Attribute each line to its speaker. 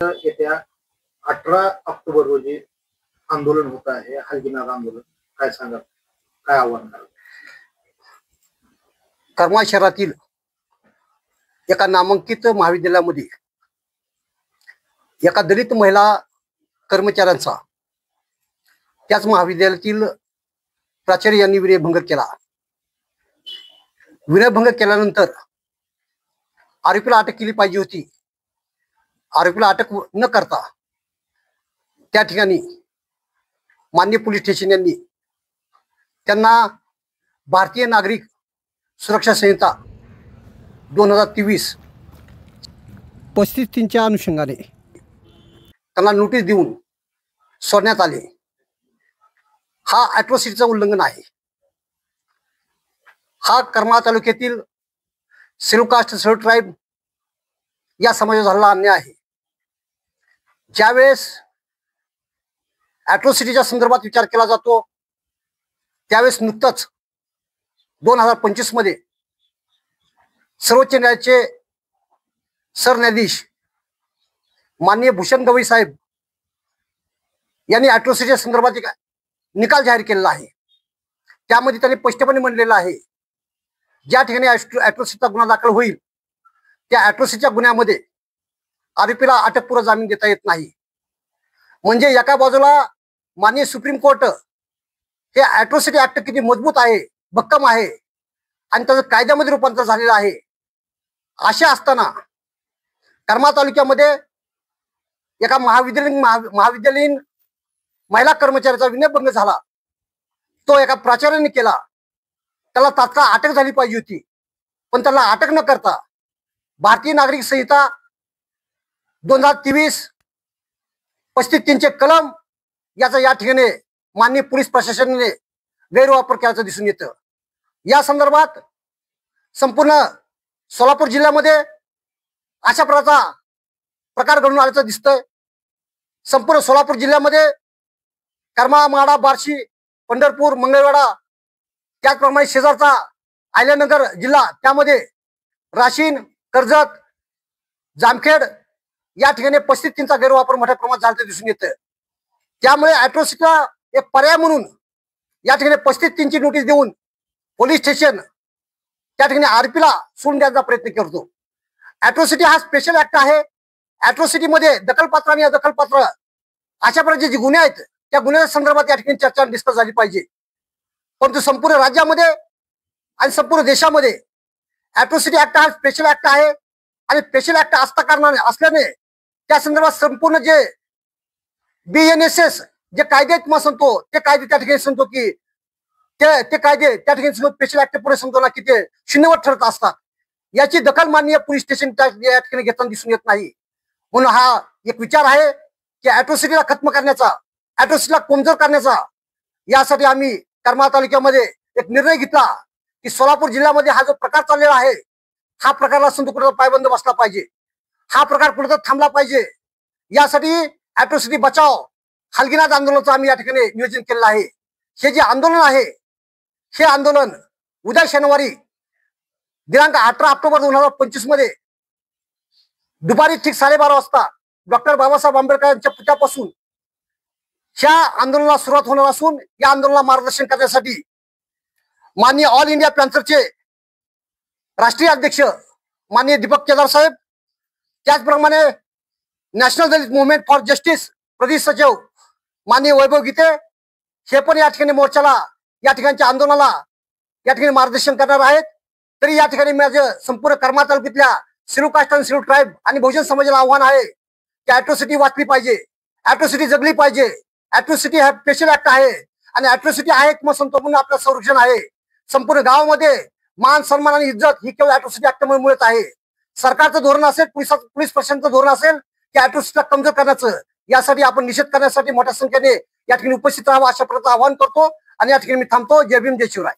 Speaker 1: येत्या 18 ऑक्टोबर रोजी आंदोलन होत आहे, हलगीनाथ आंदोलन. काय सांगा, काय आव्हान कराल?
Speaker 2: करमाळ शहरातील एका नामांकित महाविद्यालयामध्ये एका दलित महिला कर्मचाऱ्यांचा त्याच महाविद्यालयातील प्राचार्य यांनी विनयभंग केला. विनयभंग केल्यानंतर आरोपीला अटक केली पाहिजे होती. आरोपीला अटक न करता त्या ठिकाणी माननीय पोलीस स्टेशन यांनी त्यांना भारतीय नागरिक सुरक्षा संहिता 2023 35 अनुषंगाने त्यांना नोटीस देऊन सोडण्यात आले. हा ॲट्रॉसिटीचं उल्लंघन आहे. हा करमाळ तालुक्यातील शेड्यूल कास्ट शेड्यूल ट्राईब या समाजाचा झालेला अन्याय आहे. ज्यावेळेस ॲट्रॉसिटीच्या संदर्भात विचार केला जातो त्यावेळेस नुकतंच 2025 मध्ये सर्वोच्च न्यायालयाचे सरन्यायाधीश माननीय भूषण गवई साहेब यांनी ॲट्रॉसिटीच्या संदर्भात एक निकाल जाहीर केलेला आहे. त्यामध्ये त्यांनी स्पष्टपणे म्हणलेलं आहे, ज्या ठिकाणी ॲट्रॉसिटीचा गुन्हा दाखल होईल त्या ॲट्रॉसिटीच्या गुन्ह्यामध्ये आरोपीला अटकपूर्व जामीन देता येत नाही. म्हणजे एका बाजूला माननीय सुप्रीम कोर्ट हे ॲट्रॉसिटी ऍक्ट किती मजबूत आहे, भक्कम आहे आणि त्याचं कायद्यामध्ये रूपांतर झालेलं आहे. अशा असताना करमाळ तालुक्यामध्ये एका महाविद्यालयीन महिला कर्मचाऱ्याचा विनयभंग झाला. तो एका प्राचार्याने केला. त्याला तात्काळ अटक झाली पाहिजे होती, पण त्याला अटक न करता भारतीय नागरिक संहिता 2023 35 कलम याचा या ठिकाणी माननीय पोलीस प्रशासनाने गैरवापर केल्याचं दिसून येतं. या संदर्भात संपूर्ण सोलापूर जिल्ह्यामध्ये अशा प्रकार घडून आल्याचं दिसतंय. संपूर्ण सोलापूर जिल्ह्यामध्ये करमाळ, माढा, बार्शी, पंढरपूर, मंगळवेढा, त्याचप्रमाणे शेजारचा अहिल्यानगर जिल्हा, त्यामध्ये राशीन, कर्जत, जामखेड या ठिकाणी 35 गैरवापर मोठ्या प्रमाणात झाल्याचं दिसून येतं. त्यामुळे ॲट्रॉसिटीला एक पर्याय म्हणून या ठिकाणी 35 नोटीस देऊन पोलीस स्टेशन त्या ठिकाणी आरोपीला सोडून द्यायचा प्रयत्न करतो. ॲट्रॉसिटी हा स्पेशल ऍक्ट आहे. ॲट्रॉसिटीमध्ये दखलपात्र आणि अदखलपात्र अशा प्रकारचे जे गुन्हे आहेत त्या गुन्ह्याच्या संदर्भात या ठिकाणी चर्चा डिस्कस झाली पाहिजे. परंतु संपूर्ण राज्यामध्ये आणि संपूर्ण देशामध्ये ॲट्रॉसिटी ऍक्ट हा स्पेशल ऍक्ट आहे आणि स्पेशल ऍक्ट असल्याने त्या संदर्भात संपूर्ण जे BNSS जे कायदे आहेत मग सांगतो ते कायदे त्या ठिकाणी सांगतो की ते कायदे त्या ठिकाणी स्पेशल ऍक्ट पुढे सांगतो ना की ते शून्यवत ठरत असतात. याची दखल माननीय पोलीस स्टेशन या ठिकाणी घेताना दिसून येत नाही. म्हणून हा एक विचार आहे की ॲट्रॉसिटीला खत्म करण्याचा, ॲट्रॉसिटीला कमजोर करण्याचा, यासाठी आम्ही करमाळ तालुक्यामध्ये एक निर्णय घेतला की सोलापूर जिल्ह्यामध्ये हा जो प्रकार चाललेला आहे हा प्रकारला संत कुठं पायबंद बसला पाहिजे. हा प्रकार कुठं थांबला पाहिजे. यासाठी ॲट्रॉसिटी बचाव हलगीनाथ आंदोलनाचं आम्ही या ठिकाणी नियोजन केलेलं आहे. हे जे आंदोलन आहे हे आंदोलन उद्या शनिवारी दिनांक 18 ऑक्टोबर 2025 मध्ये दुपारी ठीक 12:30 वाजता डॉक्टर बाबासाहेब आंबेडकर यांच्या पुतळ्यापासून ह्या आंदोलनाला सुरुवात होणार असून या आंदोलनाला मार्गदर्शन करण्यासाठी माननीय ऑल इंडिया पॅन्थरचे राष्ट्रीय अध्यक्ष माननीय दीपक केदार साहेब, त्याचप्रमाणे national Dalit movement for justice प्रदेश सचिव माननीय वैभव गीते हे पण या ठिकाणी मोर्चाला, या ठिकाणच्या आंदोलनाला या ठिकाणी मार्गदर्शन करणार आहेत. तरी या ठिकाणी माझं संपूर्ण करमाळ तालुक्यातल्या शेड्यूल कास्ट आणि शेड्यूल ट्राईब आणि बहुजन समाजाला आव्हान आहे की ॲट्रॉसिटी वाचली पाहिजे, ॲट्रॉसिटी जगली पाहिजे. ॲट्रॉसिटी हा स्पेशल ऍक्ट आहे आणि ॲट्रॉसिटी आहे मग सांगतो म्हणून आपलं संरक्षण आहे. संपूर्ण गावामध्ये मान सन्मान आणि इज्जत ही केवळ ॲट्रॉसिटी ऍक्टमुळे मिळत आहे. सरकारचं धोरण असेल, पोलीस प्रशासनाचं धोरण असेल की ॲट्रॉसिटीला कमजोर करण्याचं, यासाठी आपण निषेध करण्यासाठी मोठ्या संख्येने या ठिकाणी उपस्थित राहावं अशा प्रकारचं आवाहन करतो आणि या ठिकाणी मी थांबतो. जय भीम, जय शिवराय.